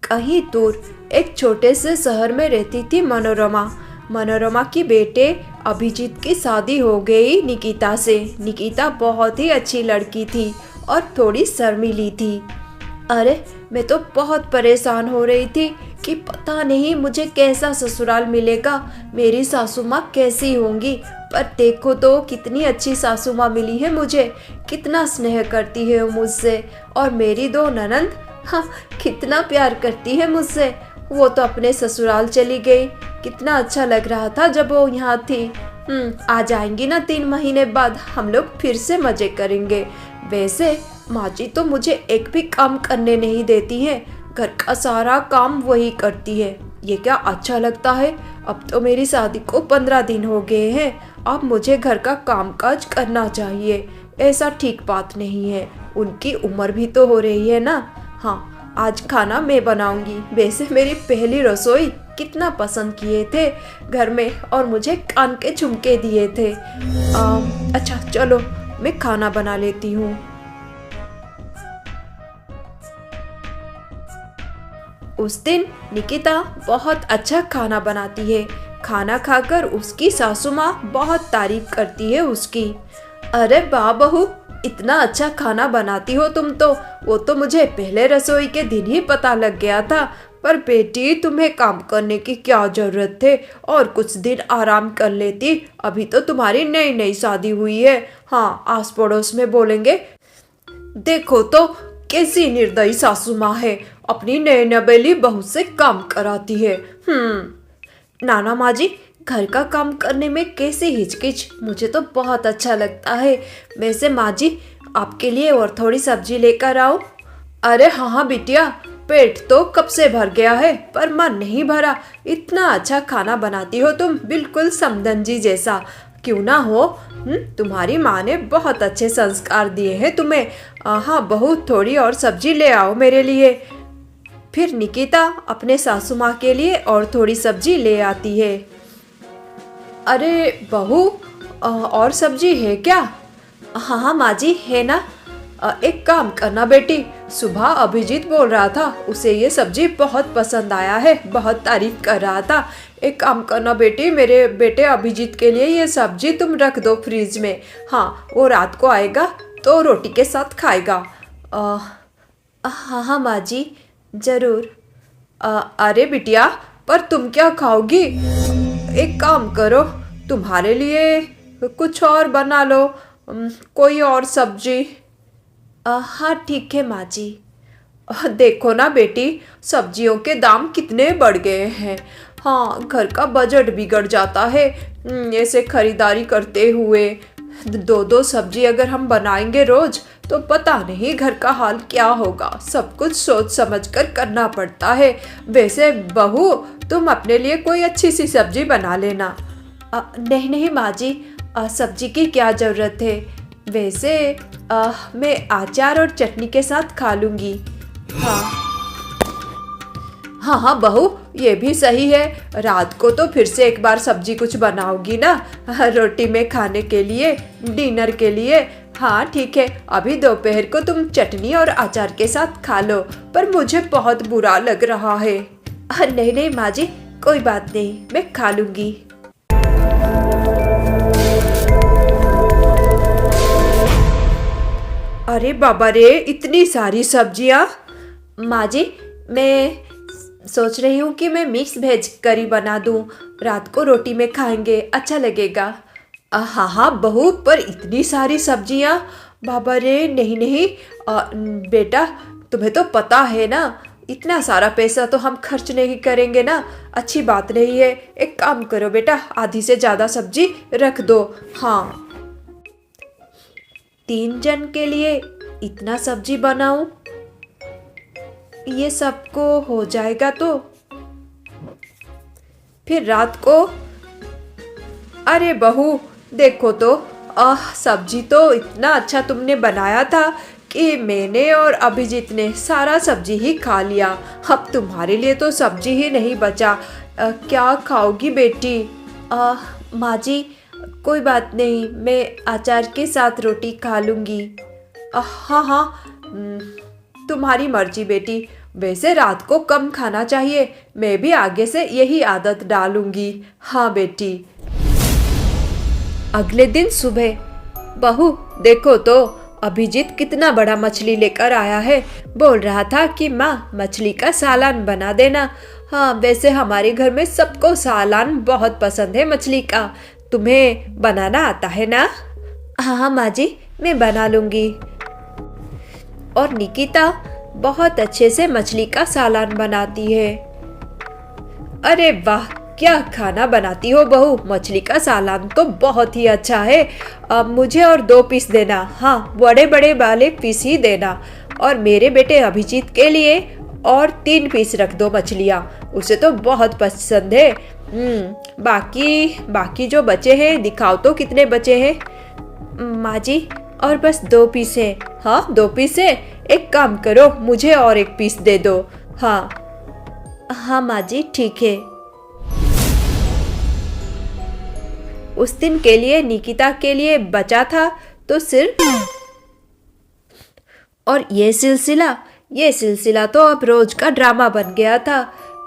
कहीं दूर एक छोटे से शहर में रहती थी मनोरमा। मनोरमा की बेटे अभिजीत की शादी हो गई निकिता से। निकिता बहुत ही अच्छी लड़की थी और थोड़ी शर्मीली थी। अरे मैं तो बहुत परेशान हो रही थी कि पता नहीं मुझे कैसा ससुराल मिलेगा, मेरी सासू माँ कैसी होंगी। पर देखो तो कितनी अच्छी सासू माँ मिली है मुझे, कितना स्नेह करती है वो मुझसे। और मेरी दो ननंद, हाँ, कितना प्यार करती है मुझसे। वो तो अपने ससुराल चली गई। कितना अच्छा लग रहा था जब वो यहाँ थी। आ जाएंगी ना 3 महीने बाद, हम लोग फिर से मजे करेंगे। वैसे माँ जी तो मुझे एक भी काम करने नहीं देती है, घर का सारा काम वही करती है। ये क्या अच्छा लगता है। अब तो मेरी शादी को 15 दिन हो गए हैं, अब मुझे घर का कामकाज करना चाहिए। ऐसा ठीक बात नहीं है, उनकी उम्र भी तो हो रही है ना। हाँ, आज खाना मैं बनाऊंगी। वैसे मेरी पहली रसोई कितना पसंद किए थे घर में, और मुझे कान के झुमके दिए थे। अच्छा चलो, मैं खाना बना लेती हूँ। उस दिन निकिता बहुत अच्छा खाना बनाती है। खाना खाकर उसकी सासू माँ बहुत तारीफ करती है उसकी। अरे वाह बहू, इतना अच्छा खाना बनाती हो तुम तो। वो तो मुझे पहले रसोई के दिन ही पता लग गया था। पर बेटी, तुम्हें काम करने की क्या जरूरत थे, और कुछ दिन आराम कर लेती। अभी तो तुम्हारी नई नई शादी हुई है। हाँ, आस पड़ोस में बोलेंगे देखो तो कैसी निर्दयी सासू माँ है, अपनी नई नवेली बहू से काम कराती है। नाना माँ जी, घर का काम करने में कैसी हिचकिच, मुझे तो बहुत अच्छा लगता है। वैसे माँ जी, आपके लिए और थोड़ी सब्जी लेकर आओ। अरे हाँ हाँ बिटिया, पेट तो कब से भर गया है, पर मन नहीं भरा। इतना अच्छा खाना बनाती हो तुम, बिल्कुल समधन जी जैसा। क्यों ना हो। तुम्हारी माँ ने बहुत अच्छे संस्कार दिए हैं तुम्हें। हाँ बहू, थोड़ी और सब्जी ले आओ मेरे लिए। फिर निकिता अपने सासू माँ के लिए और थोड़ी सब्जी ले आती है। अरे बहू, और सब्जी है क्या? हाँ हाँ माँ जी, है ना। एक काम करना बेटी, सुबह अभिजीत बोल रहा था उसे ये सब्जी बहुत पसंद आया है, बहुत तारीफ कर रहा था। एक काम करना बेटी, मेरे बेटे अभिजीत के लिए ये सब्जी तुम रख दो फ्रिज में। हाँ, वो रात को आएगा तो रोटी के साथ खाएगा। हाँ हाँ माँ जी, ज़रूर। अरे बिटिया, पर तुम क्या खाओगी? एक काम करो, तुम्हारे लिए कुछ और बना लो, कोई और सब्जी। हाँ ठीक है माँ जी। देखो ना बेटी, सब्जियों के दाम कितने बढ़ गए हैं। हाँ, घर का बजट बिगड़ जाता है ऐसे खरीदारी करते हुए। 2-2 सब्जी अगर हम बनाएंगे रोज, तो पता नहीं घर का हाल क्या होगा। सब कुछ सोच समझ कर करना पड़ता है। वैसे बहू, तुम अपने लिए कोई अच्छी सी सब्जी बना लेना। नहीं नहीं माँ जी, सब्जी की क्या ज़रूरत है। वैसे मैं अचार और चटनी के साथ खा लूँगी। हाँ हाँ हाँ बहू, ये भी सही है। रात को तो फिर से एक बार सब्जी कुछ बनाओगी ना, रोटी में खाने के लिए, डिनर के लिए। हाँ ठीक है, अभी दोपहर को तुम चटनी और अचार के साथ खा लो। पर मुझे बहुत बुरा लग रहा है। नहीं नहीं माँ जी, कोई बात नहीं, मैं खा लूँगी। अरे बाबा रे, इतनी सारी सब्जियाँ। माँ जी, मैं सोच रही हूँ कि मैं मिक्स वेज करी बना दूँ, रात को रोटी में खाएंगे, अच्छा लगेगा। हाँ हाँ बहू, पर इतनी सारी सब्जियाँ, बाबा रे, नहीं नहीं। बेटा, तुम्हें तो पता है ना, इतना सारा पैसा तो हम खर्च नहीं करेंगे ना, अच्छी बात नहीं है। एक काम करो बेटा, आधी से ज़्यादा सब्जी रख दो। हाँ, 3 जन के लिए इतना सब्जी बनाऊं, ये सबको हो जाएगा तो फिर रात को। अरे बहू, देखो तो, सब्जी तो इतना अच्छा तुमने बनाया था कि मैंने और अभिजीत ने सारा सब्जी ही खा लिया। अब तुम्हारे लिए तो सब्जी ही नहीं बचा। क्या खाओगी बेटी? माँ जी, कोई बात नहीं, मैं अचार के साथ रोटी खा लूँगी। हाँ हाँ, तुम्हारी मर्जी बेटी। वैसे रात को कम खाना चाहिए, मैं भी आगे से यही आदत डालूंगी। हाँ बेटी। अगले दिन सुबह, बहू देखो तो अभिजीत कितना बड़ा मछली लेकर आया है। बोल रहा था कि माँ मछली का सालन बना देना। हाँ वैसे हमारे घर में सबको सालन बहुत पसंद है मछली का। तुम्हें बनाना आता है ना? हाँ माँ जी, मैं बना लूँगी। और निकिता बहुत अच्छे से मछली का सालन बनाती है। अरे वाह, क्या खाना बनाती हो बहू, मछली का सालन तो बहुत ही अच्छा है। अब मुझे और 2 पीस देना। हाँ बड़े बड़े वाले पीस ही देना। और मेरे बेटे अभिजीत के लिए और 3 पीस रख दो मछलियाँ, उसे तो बहुत पसंद है। बाकी जो बचे हैं दिखाओ तो कितने बचे हैं? माँ जी और बस 2 पीस है। हाँ 2 पीस है, एक काम करो मुझे और 1 पीस दे दो। हाँ माँ जी ठीक है। उस दिन के लिए निकिता के लिए बचा था तो सिर्फ, और ये सिलसिला तो अब रोज का ड्रामा बन गया था।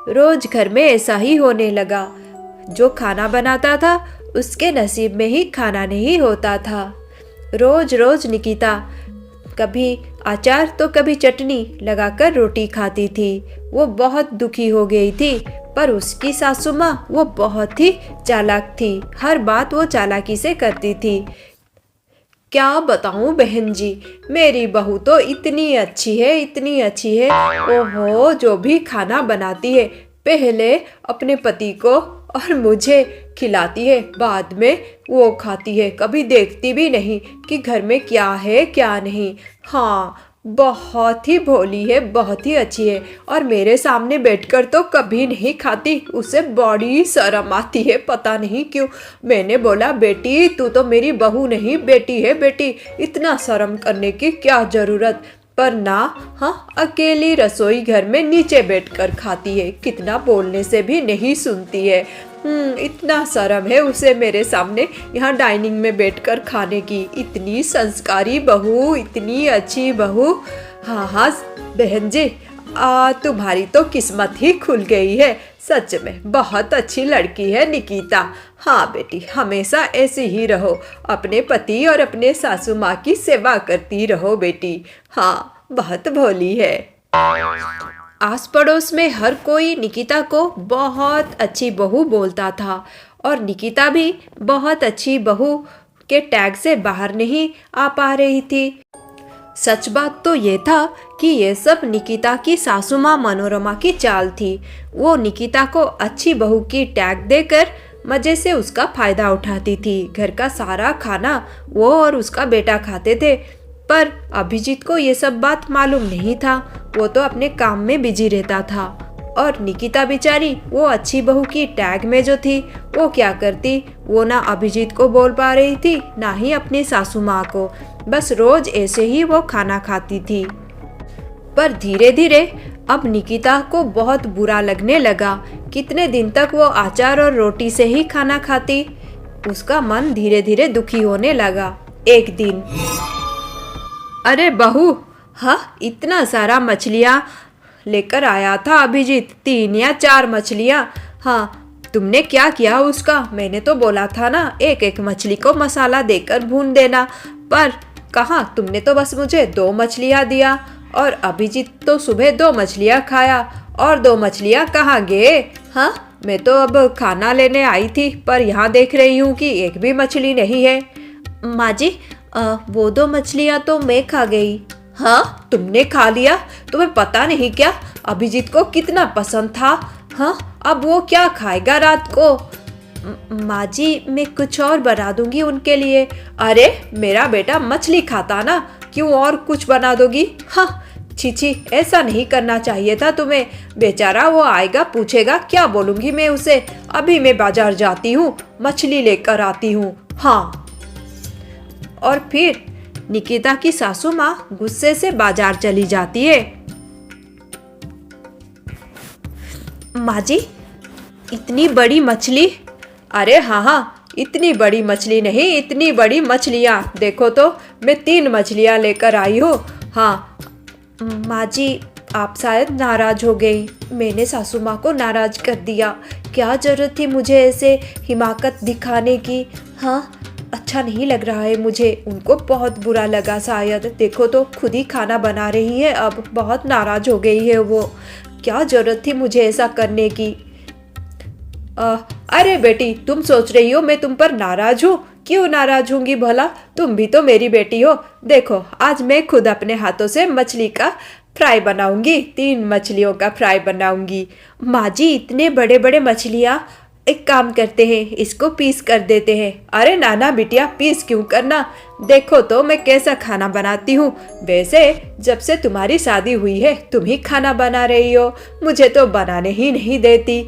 रोज घर में ऐसा ही होने लगा। जो खाना बनाता था उसके नसीब में ही खाना नहीं होता था। रोज रोज निकिता कभी अचार तो कभी चटनी लगाकर रोटी खाती थी। वो बहुत दुखी हो गई थी, पर उसकी सासू माँ वो बहुत ही चालाक थी। हर बात वो चालाकी से करती थी। क्या बताऊं बहन जी, मेरी बहू तो इतनी अच्छी है। ओहो, जो भी खाना बनाती है पहले अपने पति को और मुझे खिलाती है, बाद में वो खाती है। कभी देखती भी नहीं कि घर में क्या है क्या नहीं। हाँ बहुत ही भोली है, बहुत ही अच्छी है। और मेरे सामने बैठकर तो कभी नहीं खाती, उसे बड़ी शर्म आती है, पता नहीं क्यों। मैंने बोला बेटी तू तो मेरी बहू नहीं बेटी है बेटी, इतना शर्म करने की क्या जरूरत। पर ना, हाँ अकेली रसोई घर में नीचे बैठकर खाती है, कितना बोलने से भी नहीं सुनती है। इतना शर्म है उसे मेरे सामने यहाँ डाइनिंग में बैठकर खाने की। इतनी संस्कारी बहू, इतनी अच्छी बहू। हाँ बहन जी, तुम्हारी तो किस्मत ही खुल गई है। सच में बहुत अच्छी लड़की है निकिता। हाँ बेटी, हमेशा ऐसी ही रहो, अपने पति और अपने सासू माँ की सेवा करती रहो बेटी। हाँ बहुत भोली है। आस पड़ोस में हर कोई निकिता को बहुत अच्छी बहू बोलता था, और निकिता भी बहुत अच्छी बहू के टैग से बाहर नहीं आ पा रही थी। सच बात तो ये था कि ये सब निकिता की सासू माँ मनोरमा की चाल थी। वो निकिता को अच्छी बहू की टैग देकर मजे से उसका फायदा उठाती थी। घर का सारा खाना वो और उसका बेटा खाते थे, पर अभिजीत को ये सब बात मालूम नहीं था। वो तो अपने काम में बिजी रहता था। और निकिता बेचारी वो अच्छी बहू की टैग में जो थी, वो क्या करती, वो ना अभिजीत को बोल पा रही थी ना ही अपनी सासू माँ को। बस रोज ऐसे ही वो खाना खाती थी। पर धीरे धीरे अब निकिता को बहुत बुरा लगने लगा। कितने दिन तक वो अचार और रोटी से ही खाना खाती। उसका मन धीरे धीरे दुखी होने लगा। एक दिन, अरे बहू, हाँ इतना सारा मछलियाँ लेकर आया था अभिजीत, 3 या 4 मछलियाँ। हाँ तुमने क्या किया उसका? मैंने तो बोला था ना एक एक मछली को मसाला देकर भून देना, पर कहाँ, तुमने तो बस मुझे 2 मछलियाँ दिया। और अभिजीत तो सुबह 2 मछलियाँ खाया, और 2 मछलियाँ कहाँ गए? हाँ मैं तो अब खाना लेने आई थी, पर यहाँ देख रही हूँ कि एक भी मछली नहीं है। माँ जी वो 2 मछलियाँ तो मैं खा गई। हाँ तुमने खा लिया? तुम्हें पता नहीं क्या अभिजीत को कितना पसंद था? हाँ अब वो क्या खाएगा रात को? माँ जी मैं कुछ और बना दूंगी उनके लिए। अरे मेरा बेटा मछली खाता ना, क्यों और कुछ बना दोगी? हाँ छी, ऐसा नहीं करना चाहिए था तुम्हें। बेचारा वो आएगा पूछेगा, क्या बोलूंगी मैं उसे? अभी मैं बाजार जाती हूँ, मछली लेकर आती हूँ। हाँ। और फिर निकिता की सासू माँ गुस्से से बाजार चली जाती है। माँ जी इतनी बड़ी मछली? अरे हाँ इतनी बड़ी मछली नहीं, इतनी बड़ी मछलियाँ देखो तो, मैं 3 मछलियाँ लेकर आई हूँ। हाँ माँ जी आप शायद नाराज हो गई, मैंने सासू माँ को नाराज कर दिया। क्या जरूरत थी मुझे ऐसे हिमाकत दिखाने की। हाँ, अच्छा नहीं लग रहा है मुझे, उनको बहुत बुरा लगा शायद। देखो तो खुद ही खाना बना रही है, अब बहुत नाराज हो गई है वो। क्या जरूरत थी मुझे ऐसा करने की। अरे बेटी, तुम सोच रही हो मैं तुम पर नाराज हूँ? क्यों नाराज होंगी भला, तुम भी तो मेरी बेटी हो। देखो आज मैं खुद अपने हाथों से मछली का फ्राई बनाऊंगी, 3 मछलियों का फ्राई बनाऊंगी। माँ जी, इतने बड़े बड़े मछलियाँ, एक काम करते हैं इसको पीस कर देते हैं। अरे नाना बिटिया, पीस क्यों करना, देखो तो मैं कैसा खाना बनाती हूँ। वैसे जब से तुम्हारी शादी हुई है तुम ही खाना बना रही हो, मुझे तो बनाने ही नहीं देती।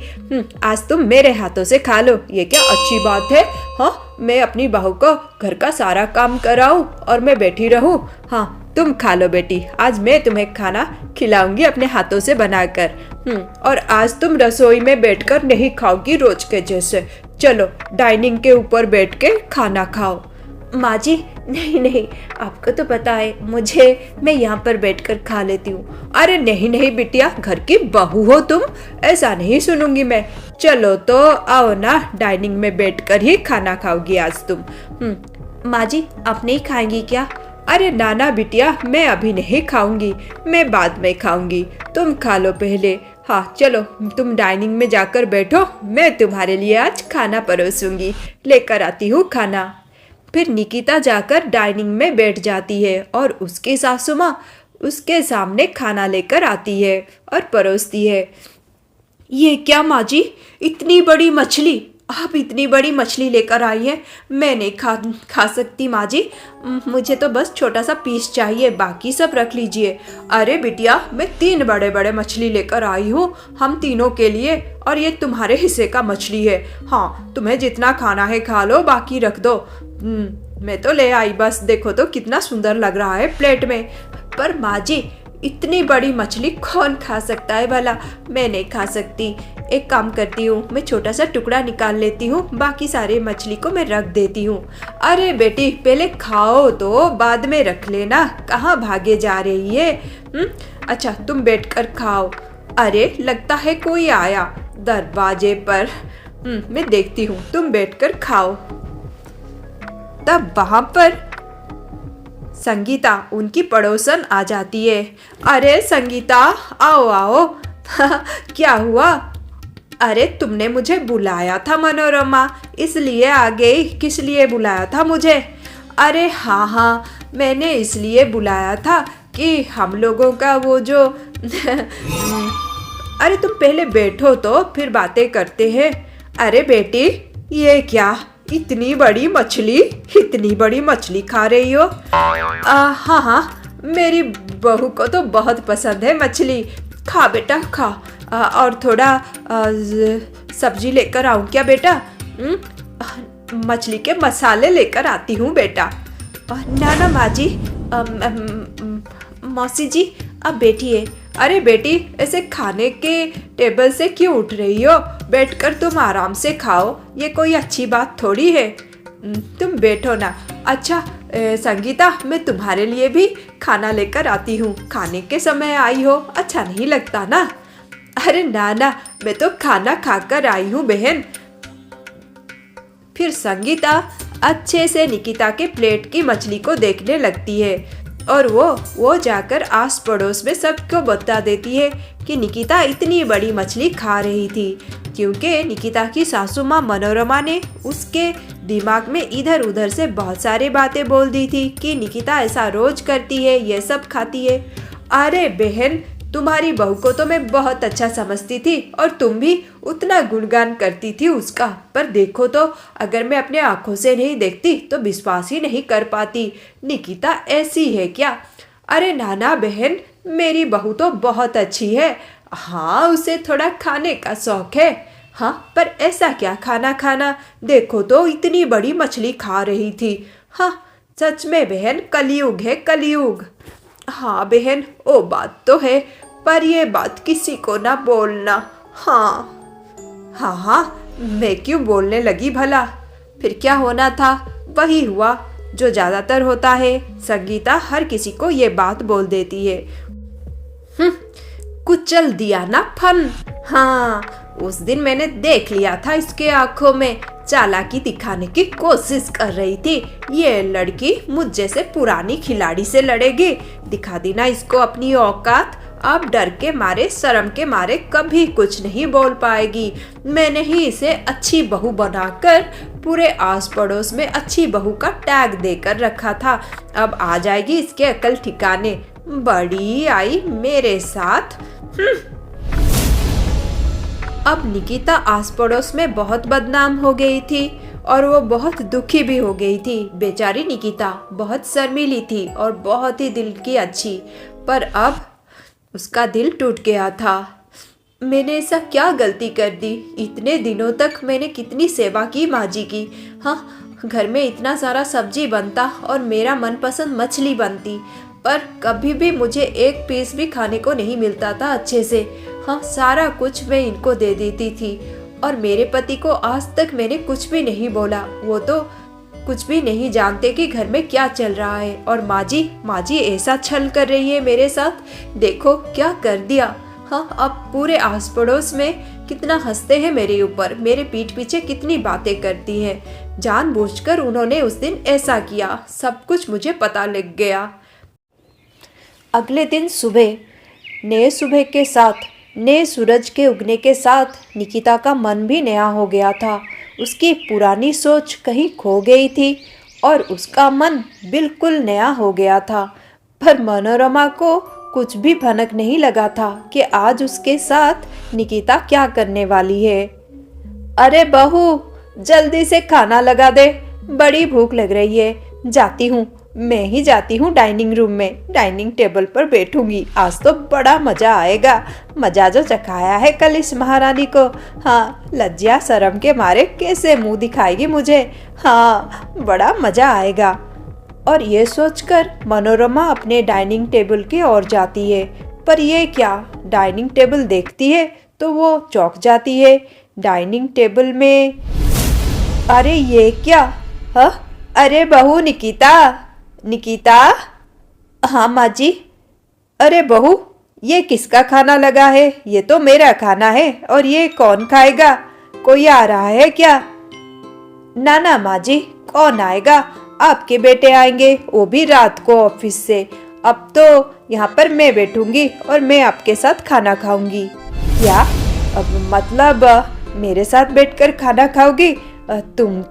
आज तुम मेरे हाथों से खा लो, ये क्या अच्छी बात है। हाँ, मैं अपनी बहू को घर का सारा काम कराऊं और मैं बैठी रहूं। हाँ, तुम खा लो बेटी, आज मैं तुम्हें खाना खिलाऊंगी अपने हाथों से बनाकर। और आज तुम रसोई में बैठकर नहीं खाओगी रोज के जैसे। चलो डाइनिंग के ऊपर बैठ के खाना खाओ। माँ जी, नहीं नहीं, आपको तो पता है मुझे, मैं यहाँ पर बैठकर खा लेती हूँ। अरे नहीं नहीं बिटिया, घर की बहू हो तुम, ऐसा नहीं सुनूंगी मैं। चलो तो आओ ना, डाइनिंग में बैठकर ही खाना खाओगी आज तुम। माँ जी, आप नहीं खाएंगी क्या? अरे नाना बिटिया, मैं अभी नहीं खाऊंगी, मैं बाद में खाऊंगी, तुम खा लो पहले। हाँ चलो, तुम डाइनिंग में जाकर बैठो, मैं तुम्हारे लिए आज खाना परोसूंगी, लेकर आती हूँ खाना। फिर निकिता जाकर डाइनिंग में बैठ जाती है और उसकी सासू माँ उसके सामने खाना लेकर आती है और परोसती है। ये क्या माँ जी, इतनी बड़ी मछली, आप इतनी बड़ी मछली लेकर आई है, मैं नहीं खा सकती माँ जी, मुझे तो बस छोटा सा पीस चाहिए, बाकी सब रख लीजिए। अरे बिटिया, मैं 3 बड़े बड़े मछली लेकर आई हूँ हम तीनों के लिए, और ये तुम्हारे हिस्से का मछली है। हाँ, तुम्हें जितना खाना है खा लो, बाकी रख दो। मैं तो ले आई बस, देखो तो कितना सुंदर लग रहा है प्लेट में। पर माँ जी, इतनी बड़ी मछली कौन खा सकता है भला, मैं नहीं खा सकती। एक काम करती हूँ, मैं छोटा सा टुकड़ा निकाल लेती हूँ, बाकी सारे मछली को मैं रख देती हूँ। अरे बेटी, पहले खाओ तो बाद में रख लेना, कहाँ भागे जा रही है। अच्छा, तुम बैठकर खाओ। अरे लगता है कोई आया दरवाजे पर, मैं देखती हूँ, तुम बैठकर खाओ। तब वहां पर संगीता, उनकी पड़ोसन, आ जाती है। अरे संगीता, आओ आओ। क्या हुआ? अरे तुमने मुझे बुलाया था मनोरमा, इसलिए आ गई। किस लिए बुलाया था मुझे? अरे हाँ हाँ, मैंने इसलिए बुलाया था कि हम लोगों का वो जो अरे तुम पहले बैठो तो फिर बातें करते हैं। अरे बेटी, ये क्या, इतनी बड़ी मछली, इतनी बड़ी मछली खा रही हो? हाँ हाँ, मेरी बहू को तो बहुत पसंद है मछली। खा बेटा खा। और थोड़ा सब्जी लेकर आऊँ क्या बेटा? मछली के मसाले लेकर आती हूँ बेटा। ना ना माँ जी, मौसी जी अब बैठिए। अरे बेटी, ऐसे खाने के टेबल से क्यों उठ रही हो? बैठकर तुम आराम से खाओ, ये कोई अच्छी बात थोड़ी है। तुम बैठो ना। अच्छा संगीता, मैं तुम्हारे लिए भी खाना लेकर आती हूँ, खाने के समय आई हो, अच्छा नहीं लगता ना? अरे ना ना, मैं तो खाना खाकर आई हूँ बहन। फिर संगीता अच्छे से निकिता के प्लेट की मछली को देखने लगती है और वो जाकर आस पड़ोस में सबको बता देती है कि निकिता इतनी बड़ी मछली खा रही थी, क्योंकि निकिता की सासू माँ मनोरमा ने उसके दिमाग में इधर उधर से बहुत सारी बातें बोल दी थी कि निकिता ऐसा रोज करती है, ये सब खाती है। अरे बहन, तुम्हारी बहू को तो मैं बहुत अच्छा समझती थी और तुम भी उतना गुणगान करती थी उसका, पर देखो तो अगर मैं अपने आंखों से नहीं देखती तो विश्वास ही नहीं कर पाती। निकिता ऐसी है क्या? अरे नाना बहन, मेरी बहू तो बहुत अच्छी है। हाँ, उसे थोड़ा खाने का शौक है। हाँ, पर ऐसा क्या खाना खाना, देखो तो इतनी बड़ी मछली खा रही थी। हाँ सच में बहन, कलयुग है कलयुग। हाँ बहन, वो बात तो है, पर ये बात किसी को ना बोलना। हाँ हाँ हाँ, मैं क्यों बोलने लगी भला? फिर क्या होना था वही हुआ जो ज़्यादातर होता है। संगीता हर किसी को ये बात बोल देती है। कुचल दिया ना फन। हाँ, उस दिन मैंने देख लिया था इसके आंखों में, चालाकी दिखाने की कोशिश कर रही थी। ये लड़की मुझ जैसे पुरानी खिलाड़ी से लड़ेगी, दिखा दी ना इसको अपनी औकात। अब डर के मारे, शर्म के मारे कभी कुछ नहीं बोल पाएगी। मैंने ही इसे अच्छी बहू बनाकर पूरे आस पड़ोस में अच्छी बहू का टैग देकर रखा था। अब आ जाएगी इसके अकल ठिकाने। बड़ी आई मेरे साथ। अब निकिता आस पड़ोस में बहुत बदनाम हो गई थी और वो बहुत दुखी भी हो गई थी। बेचारी निकिता बहुत शर्मीली थी और बहुत ही दिल की अच्छी, पर अब उसका दिल टूट गया था। मैंने ऐसा क्या गलती कर दी? इतने दिनों तक मैंने कितनी सेवा की माँ जी की। हाँ, घर में इतना सारा सब्जी बनता और मेरा मनपसंद मछली बनती, पर कभी भी मुझे एक पीस भी खाने को नहीं मिलता था अच्छे से। हाँ, सारा कुछ मैं इनको दे देती थी और मेरे पति को आज तक मैंने कुछ भी नहीं बोला। वो तो कुछ भी नहीं जानते कि घर में क्या चल रहा है। और माँ जी ऐसा छल कर रही है मेरे साथ, देखो क्या कर दिया। हाँ, अब पूरे आस पड़ोस में कितना हंसते हैं मेरे ऊपर, मेरे पीठ पीछे कितनी बातें करती है। जानबूझकर उन्होंने उस दिन ऐसा किया, सब कुछ मुझे पता लग गया। अगले दिन सुबह, नए सुबह के साथ, नए सूरज के उगने के साथ निकिता का मन भी नया हो गया था। उसकी पुरानी सोच कहीं खो गई थी और उसका मन बिल्कुल नया हो गया था। पर मनोरमा को कुछ भी भनक नहीं लगा था कि आज उसके साथ निकिता क्या करने वाली है। अरे बहू, जल्दी से खाना लगा दे, बड़ी भूख लग रही है। जाती हूँ, मैं ही जाती हूँ डाइनिंग रूम में, डाइनिंग टेबल पर बैठूंगी। आज तो बड़ा मजा आएगा, मजा जो चखाया है कल इस महारानी को। हाँ, लज्जा शर्म के मारे कैसे मुंह दिखाएगी मुझे। हाँ, बड़ा मजा आएगा। और ये सोचकर मनोरमा अपने डाइनिंग टेबल की ओर जाती है। पर ये क्या, डाइनिंग टेबल देखती है तो वो चौंक जाती है। डाइनिंग टेबल में, अरे ये क्या? हाँ, अरे बहू निकिता। हाँ माँ जी। अरे बहू, ये किसका खाना लगा है? ये तो मेरा खाना है। और ये कौन खाएगा? कोई आ रहा है क्या? ना माँ जी, कौन आएगा? आपके बेटे आएंगे, वो भी रात को ऑफिस से। अब तो यहाँ पर मैं बैठूंगी और मैं आपके साथ खाना खाऊंगी। क्या? अब मतलब मेरे साथ बैठकर खाना खाओगी? तुम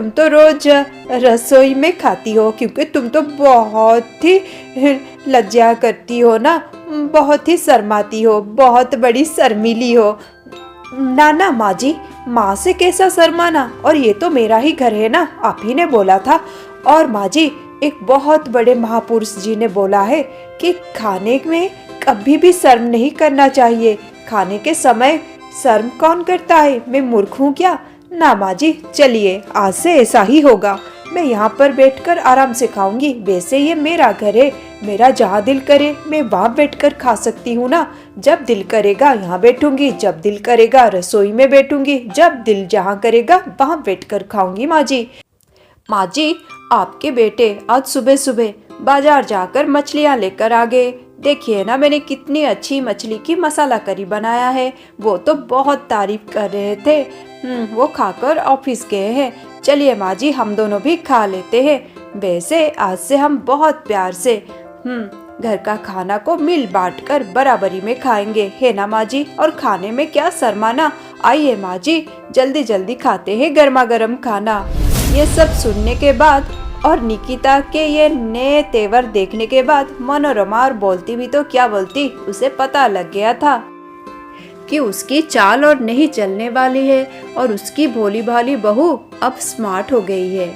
तो रोज रसोई में खाती हो, क्योंकि तुम तो बहुत ही लज्जा करती हो ना, बहुत ही शर्माती हो, बहुत बड़ी शर्मीली हो। ना माँ जी, माँ से कैसा शर्माना, और ये तो मेरा ही घर है ना, आप ही ने बोला था। और माँ जी, एक बहुत बड़े महापुरुष जी ने बोला है कि खाने में कभी भी शर्म नहीं करना चाहिए। खाने के समय शर्म कौन करता है? मैं मूर्ख हूँ क्या? ना माँ जी, चलिए आज से ऐसा ही होगा। मैं यहाँ पर बैठकर आराम से खाऊंगी। वैसे ये मेरा घर है, मेरा जहाँ दिल करे मैं वहाँ बैठकर खा सकती हूँ ना। जब दिल करेगा यहाँ बैठूंगी, जब दिल करेगा रसोई में बैठूंगी, जब दिल जहाँ करेगा वहाँ बैठकर खाऊंगी। माँ जी, आपके बेटे आज सुबह सुबह बाजार जाकर मछलियाँ लेकर आ गए। देखिए ना, मैंने कितनी अच्छी मछली की मसाला करी बनाया है। वो तो बहुत तारीफ कर रहे थे। वो खाकर ऑफिस गए हैं। चलिए माँ जी, हम दोनों भी खा लेते हैं। वैसे आज से हम बहुत प्यार से घर का खाना को मिल बांट कर बराबरी में खाएंगे, है ना माँ जी? और खाने में क्या शर्माना। आइए माँ जी, जल्दी जल्दी खाते हैं गर्मा गर्म खाना। ये सब सुनने के बाद और निकिता के ये नए तेवर देखने के बाद मनोरमा और बोलती भी तो क्या बोलती, उसे पता लग गया था कि उसकी चाल और नहीं चलने वाली है और उसकी भोली भाली बहू अब स्मार्ट हो गई है।